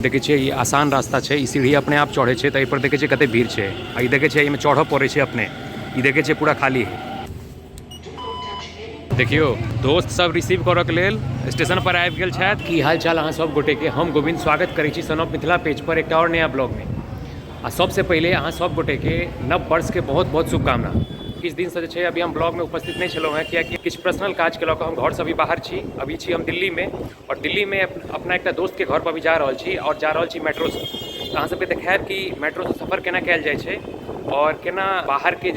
देखे छे ये आसान रास्ता है, ई सीढ़ी अपने आप चढ़े छे, तो एहि पर देखे छे कते भीड़ छे। आ ई देखे छे एहिमे चढ़ पड़े छे अपने, ई देखे छे पूरा खाली है। देखियो दोस्त सब रिसीव करऽ के लेल स्टेशन पर आबि गेल छथि। की हाल चाल अहाँ सब गोटे के? हम गोविंद स्वागत करै छी सन ऑफ मिथिला पेज पर एकटा और नया ब्लॉग में। आ सबसे पहले अहाँ सब गोटे के नव वर्ष के बहुत बहुत शुभकामना। किछु दिन से जे अभी हम ब्लॉग में उपस्थित नहीं छलौं हैं, कियाकि किछु पर्सनल काज के लऽ कऽ हम घर से अभी बाहर छी। अभी छी हम दिल्ली में, और दिल्ली में अपना एक दोस्त के घर पर भी जा रहल छी, और जा रहल छी मेट्रो से। तो अहाँ सबके देखायब कि मेट्रो से सफर केना कयल जाइ छै, और केना बाहर के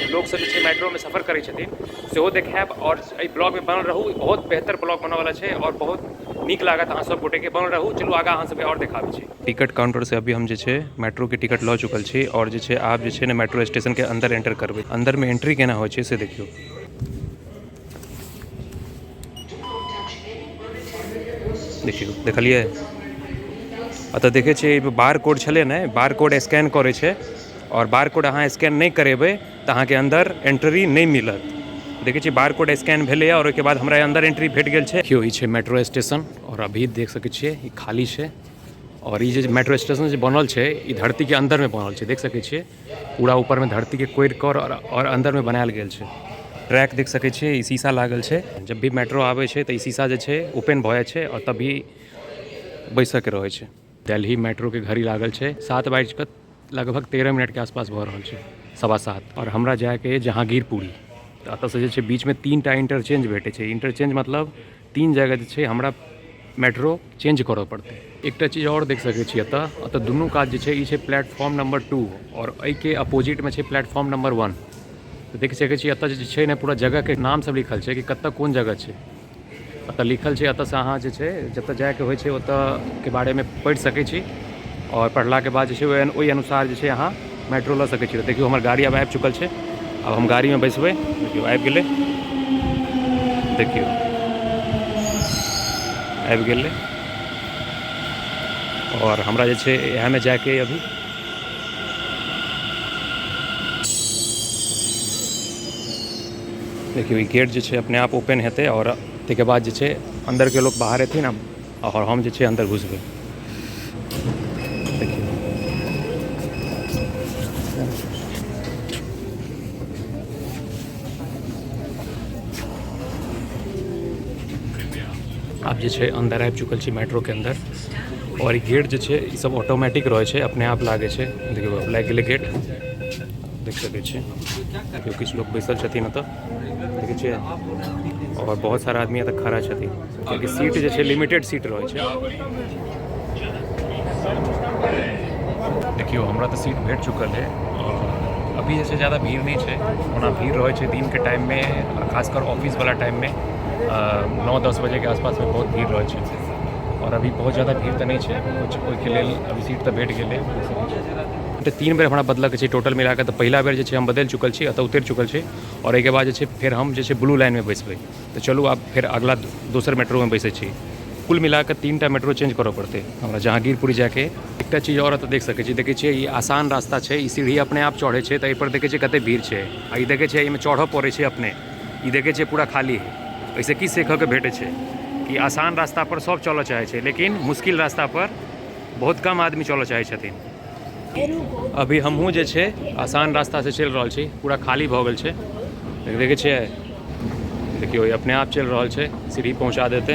लोग सब जे मेट्रो में सफर करै छथिन सेहो देखायब। और एहि ब्लॉग में बनल रहू, बहुत बेहतर ब्लॉग बनने वाला है और बहुत नीक लागत अहाँ सब गोटे के। बनल रहू। चलू आगा अहाँ सबके और देखाबै छी। टिकट काउंटर से अभी हम जे मेट्रो के टिकट लऽ चुकल छी, और जे आप जे मेट्रो स्टेशन के अंदर एंटर करबै। अंदर में एंट्री केना होइ छै से देखियो। देखियो देखलिए अतः देखे छे बार कोड छले ने, बार कोड स्कैन करे छे, और बार कोड अहाँ स्कैन नहीं करेबै तो अहाँ के अंदर एंट्री नहीं मिलत। देखे छे बार कोड स्कैन भेले, और उसके बाद हमरा अंदर एंट्री भेट गेल छे। देखियो ई छे मेट्रो स्टेशन, और अभी देख सके छिए ई खाली छे। और ये जो मेट्रो स्टेशन जो बनल है ये धरती के अंदर में बनल है, देख सके छिए पूरा ऊपर में धरती के कोड़ि कर और अंदर में बनायल गेल है। ट्रैक देख सके छिए ई शीशा लागल है। जब भी मेट्रो आवे है तो ई शीशा जो है ओपन भ जाए है, और तभी बैस के रहे है। दिल्ली मेट्रो के घड़ी लागल है 7:13 लगभग 13 मिनट के आसपास भ रहा है, 7:15। और हमरा जाके जहांगीरपुरी, तो अत से जे बीच में 3टा इंटरचेंज भेटे है। इंटरचेंज मतलब 3 जगह जे हमरा मेट्रो चेंज करऽ पड़ते। एक चीज़ और देख सके छी अतः दुनू काज जे छै प्लेटफॉर्म नंबर 2, और एहि के अपोजिट में छै प्लेटफॉर्म नंबर 1। तो देख सके छी अतः जे छै ने पूरा जगह के नाम सब लिखल है कि कतऽ कोन जगह छै। अतः लिखल है, अतः से अहाँ जे छै जतऽ जायके होइ छै ओतऽ के बारे में पढ़ि सकै छी, और पढ़ला के बाद जे छै ओहि अनुसार जे छै अहाँ मेट्रो लऽ सकै छी। देखियो हमर गाड़ी अब आबि चुकल है, अब हम गाड़ी में बैसबै। देखियो आबि गेलै, देखियो आबि गेलै, और हमरा जे छै यहाँ में जाके अभी देखियो गेट जो है अपने आप ओपन हेतै, और तैके बाद जे छै अंदर के लोग बाहर एथिन, और हम जे छै अंदर घुसबै। देखियो आप जे छै अंदर आबि चुकल छी मेट्रो के अंदर, और ये गेट जो है ये सब ऑटोमेटिक रहे छै, अपने आप लागे छै। देखियो लाग गेलै गेट, देख सके छी। देखियो किछु लोग बैसल छथिन एतऽ, देखै छियै, और बहुत सारा आदमी एतऽ खड़ा छथिन, क्योंकि सीट जो है लिमिटेड सीट रहे छै। देखियो हमरा तो सीट भेट चुकल है, और अभी जैसे ज़्यादा भीड़ नहीं है। ओना भीड़ रहे छै दिन के टाइम में, खासकर ऑफिस वाला टाइम में 9-10 बजे के आसपास में बहुत भीड़ रहे छै। और अभी बहुत ज़्यादा भीड़ तो नहीं है, कुछ ओहिके लेल अभी सीट तो भेट गेलै। 3 बेर हमरा बदलक छै टोटल मिला के। तो पहला बेर जे हम बदल चुकल छी, अतः उतर चुकल छी, और एक बाद फिर हम जे ब्लू लाइन में बैसबै। तो चलू अब फिर अगला दोसर मेट्रो में बैसे छी। कुल मिला के 3टा मेट्रो चेंज करऽ पड़ते हमरा जहांगीरपुरी जाके। एक चीज़ और तो देख सके छी, देखे छिए ये आसान रास्ता है, ई सीढ़ी अपने आप चढ़े है, तो एहि पर देखे छिए कते भीड़ है। आ ई देखे छिए एहिमे चढ़ऽ पड़े छै अपने, ई देखे छिए पूरा खाली है। ऐसे की सीखऽ के भेटे छै कि आसान रास्ता पर सब चलऽ चाहे छै, लेकिन मुश्किल रास्ता पर बहुत कम आदमी चलऽ चाहे छथिन। अभी हमहूँ जे छै आसान रास्ता से चल रहल छी, पूरा खाली भऽ गेल छै। देखे छिए देखियो ये अपने आप चल रहल छै, सीढ़ी पहुँचा देते।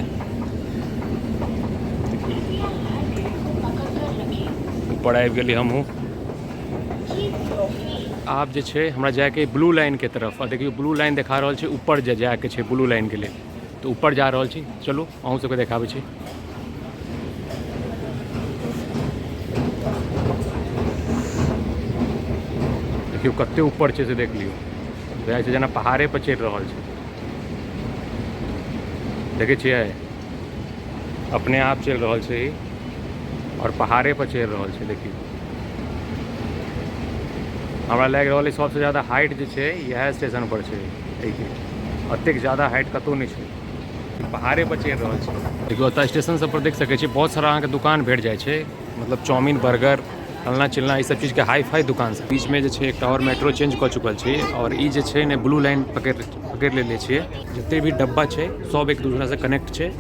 ऊपर आबि गेली हमहूँ। आप जे छै हमरा जाके ब्लू लाइन के तरफ, देखियो ब्लू लाइन देखा रहल छै, ऊपर जाके छै ब्लू लाइन के लिए। तो ऊपर जा रहल छी, चलू अहूँ सबके देखाबै छी। देखियो कते ऊपर छै से देख लियो, बुझाइ छै जेना पहाड़े पर चढ़ि रहल छै। देखे छिए अपने आप चल रहल छै, और पहाड़े पर चढ़ि रहल छै। देखियो हमरा लागि रहल है सबसे ज़्यादा हाइट जो है यह स्टेशन पर है, अतेक ज़्यादा हाइट कतौ नहीं है, पहाड़े पर चढ़ि रहल छै। देखियो ओतऽ स्टेशन सब पर देख सके छी बहुत सारा अहाँके दुकान भेट जाइ छै, मतलब चाउमीन, बर्गर, फलना चिलना ई सब चीज़ के हाई फाई दुकान सब। बीच में जो है एक और मेट्रो चेंज कर चुकल है, और ई जे है ने ब्लू लाइन पकड़ लेले छिए। जितने भी डब्बा है सब एक दूसरा से कनेक्ट है,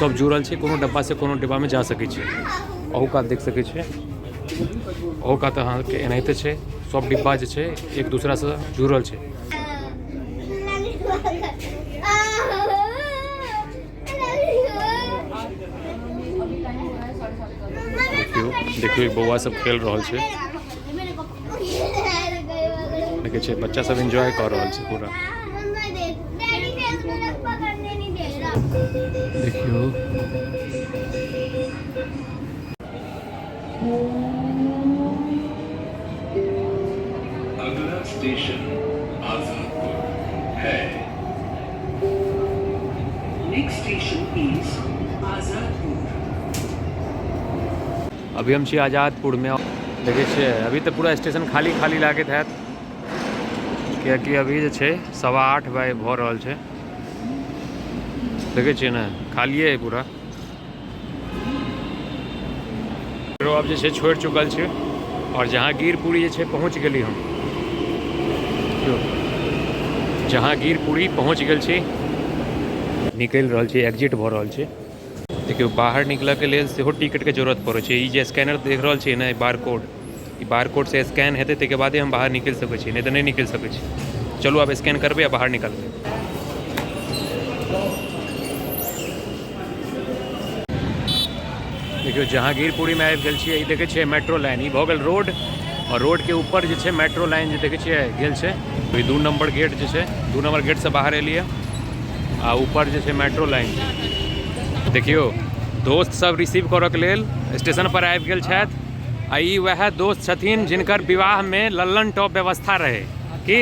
सब जुड़ल है, कोनो डब्बा से कोनो डिब्बा में जा सके छी। अहू कात देख सकै छियै, अहू कात अहाँके एनाहिते छै, सब डिब्बा जे छै एक दूसरासँ जुड़ल छै। देखियो बौआ सब खेल रहल छै, देखै छै बच्चा सब एंजॉय कर रहल छै पूरा। देखियो अगला स्टेशन आजादपुर है। Next station is Azadpur. अभी हम छी आजादपुर में। देखै छियै अभी तऽ पूरा स्टेशन खाली खाली लागैत हैत, कियाकि अभी जे छै 8:15 भऽ रहल छै। देखै छियै ने खालिए है पूरा। अब जे छै छोड़ि चुकल छै और जहांगीरपुरी जे छै पहुँच गेली हम। जहांगीरपुरी पहुँच गेल छी, निकलि रहल छी, एग्जिट भऽ रहल छै। देखियो बाहर निकलऽके लेल सेहो टिकटके जरूरत पड़ै छै। ई जे स्कैनर देख रहल छियै ने, बार कोड, ई बार कोड से स्कैन हेतै ताहिके बादे हम बाहर निकलि सकै छी, नहीं तऽ नहीं निकलि सकै छी। चलू अब स्कैन करबै आ बाहर निकलबै। देखियो जहांगीरपुरी में आबि गेल छियै। ई देखै छियै मेट्रो लाइन, ई भऽ गेल रोड, और रोड के ऊपर जे छै मेट्रो लाइन जे देखै छियै गेल छै। ई 2 नंबर गेट जे छै, 2 नंबर गेट से बाहर एलियै आ ऊपर जे छै मेट्रो लाइन। देखियो दोस्त सब रिसीव करऽ के लेल स्टेशन पर आबि गेल छथि, आ ई वएह दोस्त छथिन जिनकर विवाह में लल्लन टॉप व्यवस्था रहे। की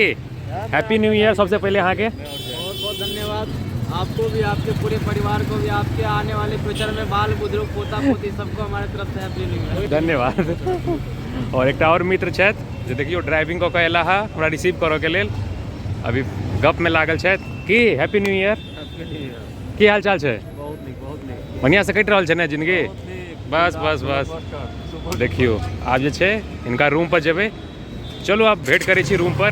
हैप्पी न्यू ईयर सबसे पहले अहाँ के। बहुत बहुत धन्यवाद आपको भी, आपके पूरे परिवार को भी, आपके आने वाले फ्यूचर में बाल बुजुर्ग पोता पोती सबको हमारे तरफ से हैप्पी न्यू ईयर। धन्यवाद। और एक और मित्र छथि जे देखियो ड्राइविंग कऽ के एला है हमरा रिसीव करऽ के लेल, अभी गप में लागल छथि। की हैप्पी न्यू ईयर, की हाल चाल छै? बहुत नीक, बहुत नीक, बढ़िया से कटि रहल छै ने जिंदगी? बस बस बस। देखियो आब जे छै इनका रूम पर जेबै। चलो आब भेंट करै छी रूम पर।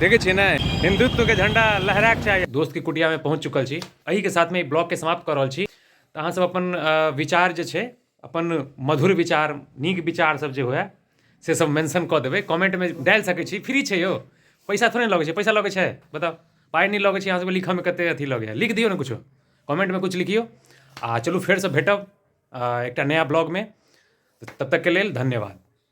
देखे छियै ने हिंदुत्व के झंडा लहराक चाहिए। दोस्त की कुटिया में पहुंच चुकल छी। एही के साथ में ब्लॉग के समाप्त कर रहल छी। तऽ अहाँ सब अपन विचार जे छै, अपन मधुर विचार, नीक विचार सब जे हुए से सब मेंशन कऽ देबै, कमेंट में डालि सकै छी। फ्री छै यौ, पैसा थोड़े लगै छै। पैसा लगै छै बताउ? पाइ नहीं लगै छै अहाँ सबके लिखऽ में, कते अथी लगे, लिख दियौ ने कुछो, कमेंट में कुछ लिखियो। आ चलू फेर से भेटब एकटा नया ब्लॉग में। तब तक के लेल धन्यवाद।